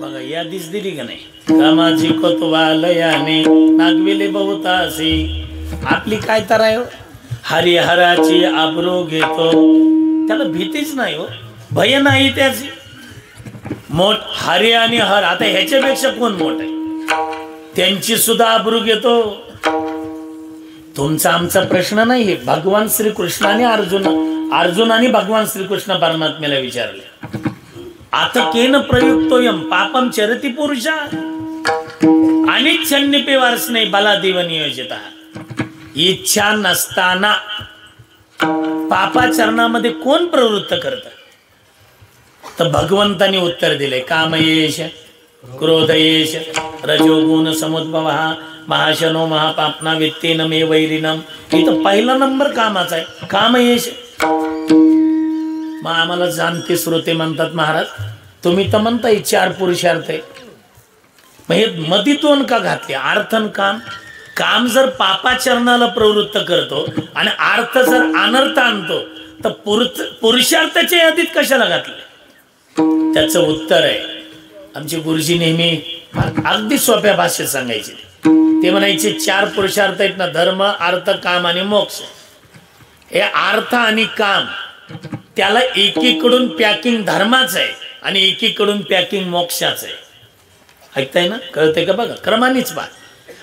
बघा यादीच दिली का नाही, कामाची कोतवालयाने नागविले बहुतासी, आपली काय तर आहे हो, हरिहराची आबरू घेतो, त्याला भीतीच नाही हो, भय नाही त्याची, मोठ हरी आणि हर, आता ह्याच्यापेक्षा कोण मोठ आहे, त्यांची सुद्धा आबरू घेतो. तुमचा आमचा प्रश्न नाही, भगवान श्रीकृष्णाने अर्जुनाने भगवान श्रीकृष्ण परमात्म्याला विचारले, आता केन प्रयुक्तोयम पापम चरति पुरुषा अनिच्छन्निपे वार्ष्णे बलादेव नियोजिता. इच्छा नसताना पापाचरणामध्ये कोण प्रवृत्त करत, तर भगवंतानी उत्तर दिले, कामयेश क्रोधयेश रजोगुण समुद्भव महाशनो महापापना वित्तेन मे वैरिनम. इथं पहिला नंबर कामाचा आहे, कामयेश. मग आम्हाला जाणते श्रोते म्हणतात, महाराज तुम्ही तर म्हणताय 4 पुरुषार्थ आहे, मग हे मधीतून का घातले, अर्थन काम. काम जर पापाचरणाला प्रवृत्त करतो आणि अर्थ जर अनर्थ आणतो, तर पुरुषार्थाच्या यादीत कशाला घातले. त्याचं उत्तर आहे, आमचे गुरुजी नेहमी अगदी सोप्या भाषेत सांगायचे, ते म्हणायचे 4 पुरुषार्थ आहेत ना, धर्म अर्थ काम आणि मोक्ष. हे अर्थ आणि काम त्याला एकीकडून पॅकिंग धर्माचं आहे आणि एकीकडून पॅकिंग मोक्षाचं आहे. ऐकताय ना, कळतंय का, बघा क्रमानेच पहा.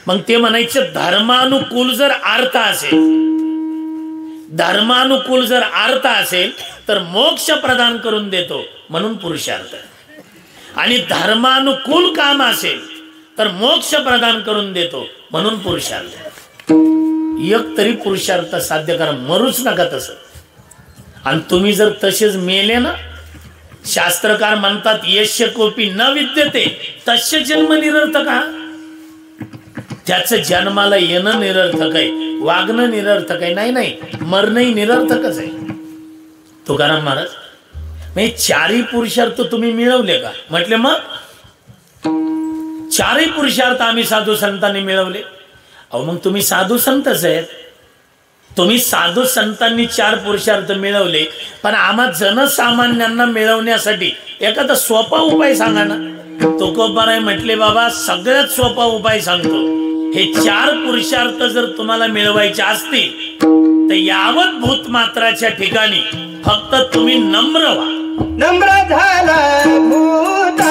मग ते म्हणायचे धर्मानुकूल जर अर्थ असेल तर मोक्ष प्रदान करून देतो म्हणून पुरुषार्थ, आणि धर्मानुकूल काम असेल तर मोक्ष प्रदान करून देतो म्हणून पुरुषार्थ. एक तरी पुरुषार्थ साध्य करा, मरूच नका तसं. आणि तुम्ही जर तसेच मेले ना, शास्त्रकार म्हणतात यस्य कोपी न विद्यते तस्य जन्म निरर्थक. त्याचं जन्माला येणं निरर्थक आहे, वागणं निरर्थक आहे. नाही, मरणंही निरर्थकच आहे. तुकाराम महाराज, म्हणजे 4ही पुरुषार्थ तुम्ही मिळवले का, म्हटले मग 4ही पुरुषार्थ आम्ही साधू संतांनी मिळवले. अहो मग तुम्ही साधू संतच आहेत, तुम्ही साधू संतांनी 4 पुरुषार्थ मिळवले, पण आम्हा जनसामान्यांना मिळवण्यासाठी एखादा सोपा उपाय सांगा ना. तुकोबाराय म्हटले, बाबा सगळ्यात सोपा उपाय सांगतो, हे 4 पुरुषार्थ जर तुम्हाला मिळवायचे असतील तर यावत भूतमात्राच्या ठिकाणी फक्त तुम्ही नम्र व्हा. नम्र झाला भूत